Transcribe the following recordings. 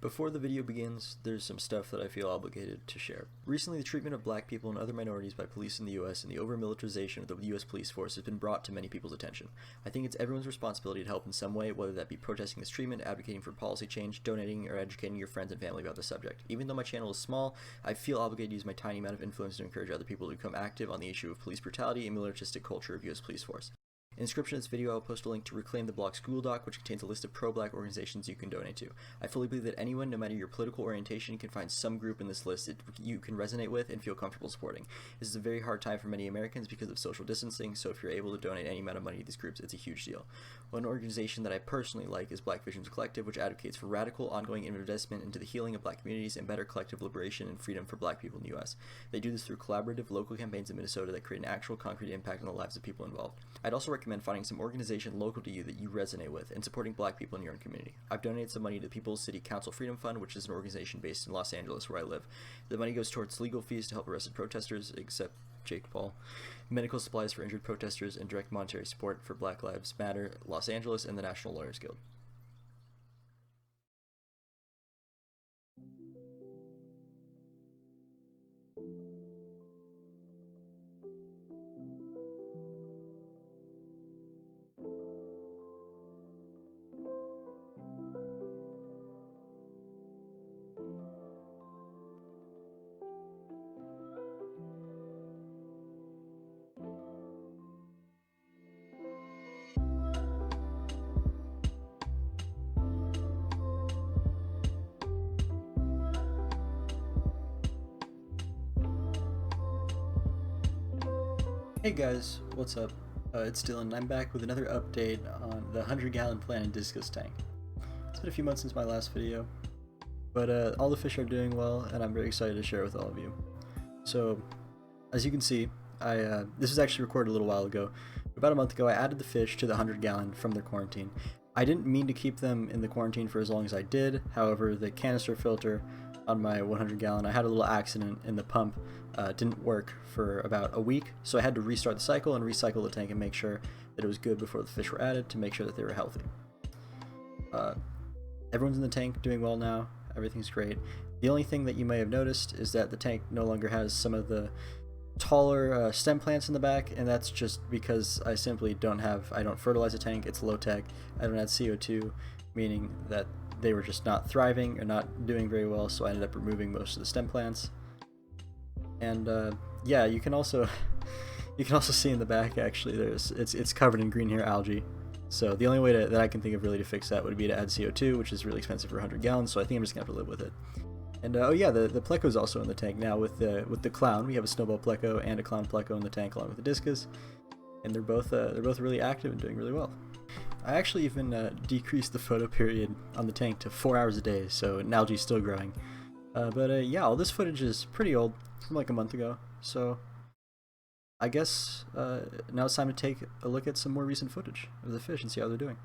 Before the video begins, there's some stuff that I feel obligated to share. Recently, the treatment of black people and other minorities by police in the US and the over-militarization of the US police force has been brought to many people's attention. I think it's everyone's responsibility to help in some way, whether that be protesting this treatment, advocating for policy change, donating, or educating your friends and family about the subject. Even though my channel is small, I feel obligated to use my tiny amount of influence to encourage other people to become active on the issue of police brutality and militaristic culture of US police force. In the description of this video, I'll post a link to Reclaim the Block School Doc, which contains a list of pro-black organizations you can donate to. I fully believe that anyone, no matter your political orientation, can find some group in this list that you can resonate with and feel comfortable supporting. This is a very hard time for many Americans because of social distancing, so if you're able to donate any amount of money to these groups, it's a huge deal. One organization that I personally like is Black Visions Collective, which advocates for radical, ongoing investment into the healing of black communities and better collective liberation and freedom for black people in the U.S. They do this through collaborative local campaigns in Minnesota that create an actual concrete impact on the lives of people involved. I'd also recommend finding some organization local to you that you resonate with and supporting black people in your own community. I've donated some money to the People's City Council Freedom Fund, which is an organization based in Los Angeles where I live. The money goes towards legal fees to help arrested protesters, except Jake Paul, medical supplies for injured protesters, and direct monetary support for Black Lives Matter Los Angeles and the National Lawyers Guild. Hey guys, what's up? It's Dylan. I'm back with another update on the 100-gallon planted discus tank. It's been a few months since my last video, but all the fish are doing well, and I'm very excited to share with all of you. So, as you can see, this was actually recorded a little while ago. About a month ago, I added the fish to the 100-gallon from their quarantine. I didn't mean to keep them in the quarantine for as long as I did. However, the canister filter on my 100-gallon, I had a little accident in the pump. Didn't work for about a week, so I had to restart the cycle and recycle the tank and make sure that it was good before the fish were added to make sure that they were healthy. Everyone's in the tank doing well now. Everything's great. The only thing that you may have noticed is that the tank no longer has some of the taller stem plants in the back, and that's just because I simply don't fertilize the tank. It's low tech. I don't add CO2, meaning that they were just not thriving or not doing very well, so I ended up removing most of the stem plants. And yeah, you can also see in the back actually it's covered in green hair algae. So the only way that I can think of really to fix that would be to add CO2, which is really expensive for 100 gallons. So I think I'm just gonna have to live with it. And oh yeah, the pleco is also in the tank now with the clown. We have a snowball pleco and a clown pleco in the tank along with the discus, and they're both really active and doing really well. I actually even decreased the photo period on the tank to 4 hours a day, so algae's still growing. But yeah, all this footage is pretty old, from like a month ago, so I guess now it's time to take a look at some more recent footage of the fish and see how they're doing.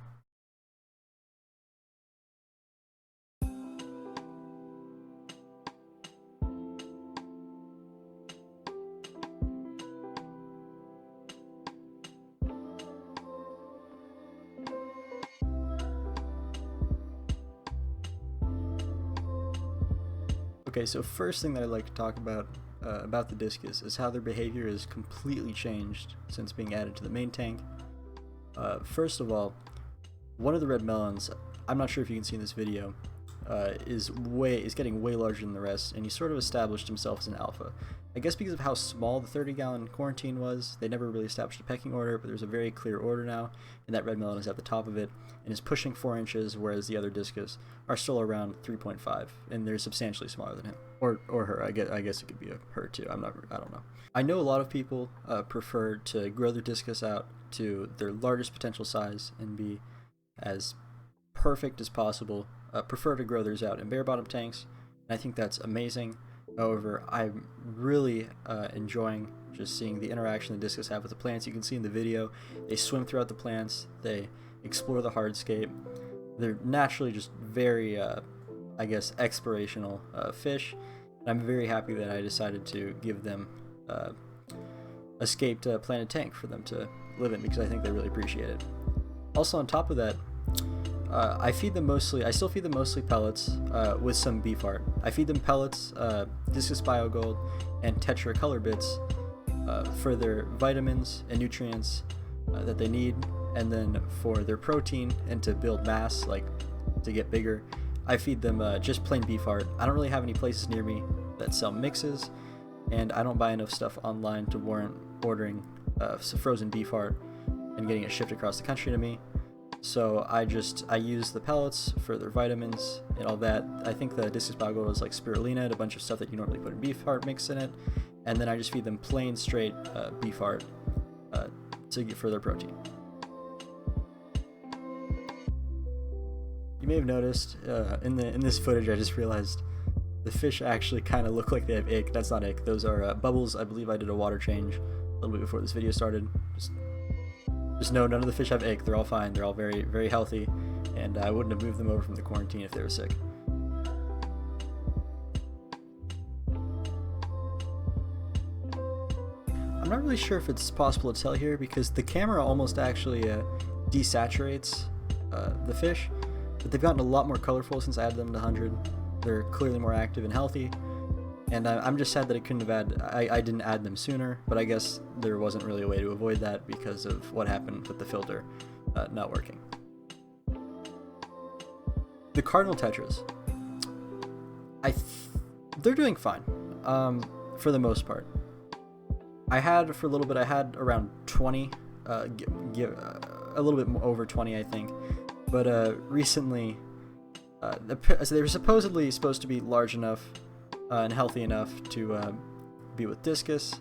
Okay, so first thing that I'd like to talk about the discus is how their behavior has completely changed since being added to the main tank. First of all, one of the red melons, I'm not sure if you can see in this video, is getting way larger than the rest, and he sort of established himself as an alpha. I guess because of how small the 30-gallon quarantine was, they never really established a pecking order, but there's a very clear order now, and that red melon is at the top of it, and is pushing 4 inches, whereas the other discus are still around 3.5, and they're substantially smaller than him. Or her, I guess it could be a her too, I don't know. I know a lot of people prefer to grow their discus out to their largest potential size and be as perfect as possible, prefer to grow theirs out in bare bottom tanks, and I think that's amazing. However, I'm really enjoying just seeing the interaction the discus have with the plants. You can see in the video, they swim throughout the plants, they explore the hardscape. They're naturally just very, I guess, explorational fish, and I'm very happy that I decided to give them a scaped planted tank for them to live in, because I think they really appreciate it. Also on top of that, I feed them mostly, I still feed them mostly pellets with some beef heart. I feed them pellets, Discus Biogold, and Tetra color bits for their vitamins and nutrients that they need, and then for their protein and to build mass, like to get bigger, I feed them just plain beef heart. I don't really have any places near me that sell mixes, and I don't buy enough stuff online to warrant ordering some frozen beef heart and getting it shipped across the country to me. So I use the pellets for their vitamins and all that. I think the Discus Biogold is like spirulina and a bunch of stuff that you normally put in beef heart mix in it, and then I just feed them plain straight beef heart to get further protein. You may have noticed in this footage, I just realized the fish actually kind of look like they have ick. That's not ick. Those are bubbles. I believe I did a water change a little bit before this video started. Just know none of the fish have ick. They're all fine. They're all very, very healthy, and I wouldn't have moved them over from the quarantine if they were sick. I'm not really sure if it's possible to tell here because the camera almost actually desaturates the fish, but they've gotten a lot more colorful since I added them to 100. They're clearly more active and healthy, and I'm just sad that I didn't add them sooner, but I guess there wasn't really a way to avoid that because of what happened with the filter not working. The cardinal tetras, they're doing fine for the most part. For a little bit, I had around 20, a little bit over 20, I think, but recently, so they were supposedly supposed to be large enough and healthy enough to be with discus,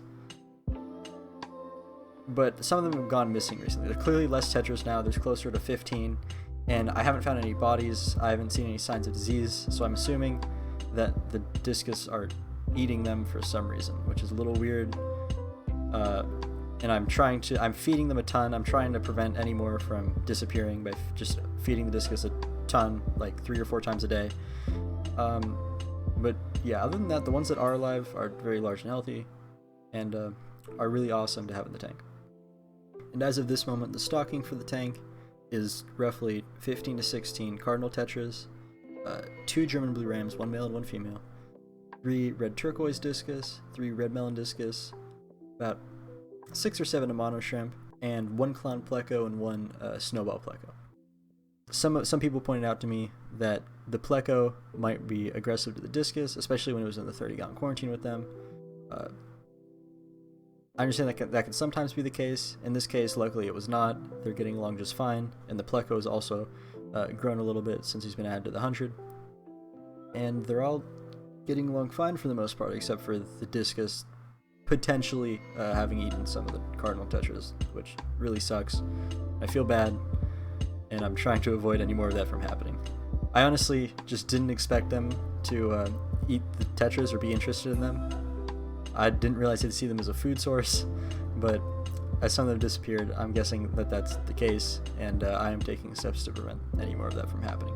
but some of them have gone missing recently. There's clearly less tetras now. There's closer to 15, and I haven't found any bodies. I haven't seen any signs of disease, so I'm assuming that the discus are eating them for some reason, which is a little weird. And I'm feeding them a ton. I'm trying to prevent any more from disappearing by just feeding the discus a ton, like 3 or 4 times a day. But yeah, other than that, the ones that are alive are very large and healthy, and are really awesome to have in the tank. And as of this moment, the stocking for the tank is roughly 15 to 16 cardinal tetras, 2 German blue rams, 1 male and 1 female, 3 red turquoise discus, 3 red melon discus, about 6 or 7 amano shrimp, and 1 clown pleco and 1 snowball pleco. Some people pointed out to me that the pleco might be aggressive to the discus, especially when it was in the 30-gallon quarantine with them. I understand that can sometimes be the case. In this case, luckily it was not. They're getting along just fine, and the pleco has also grown a little bit since he's been added to the 100. And they're all getting along fine for the most part, except for the discus potentially having eaten some of the cardinal tetras, which really sucks. I feel bad, and I'm trying to avoid any more of that from happening. I honestly just didn't expect them to eat the tetras or be interested in them. I didn't realize I'd see them as a food source, but as some of them disappeared, I'm guessing that that's the case, and I am taking steps to prevent any more of that from happening.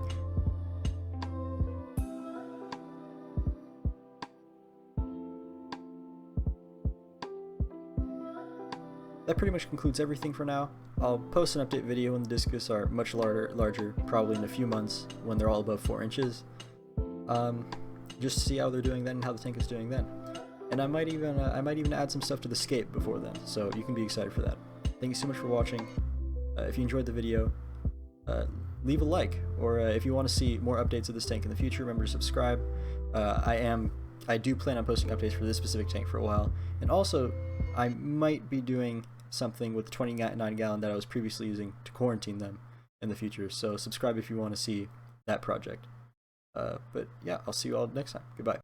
That pretty much concludes everything for now. I'll post an update video when the discus are much larger, probably in a few months when they're all above 4 inches. Just to see how they're doing then and how the tank is doing then. And I might even add some stuff to the scape before then, so you can be excited for that. Thank you so much for watching. If you enjoyed the video, leave a like, or if you want to see more updates of this tank in the future, remember to subscribe. I do plan on posting updates for this specific tank for a while, and also I might be doing something with the 29-gallon that I was previously using to quarantine them in the future, so subscribe if you want to see that project. But yeah, I'll see you all next time. Goodbye.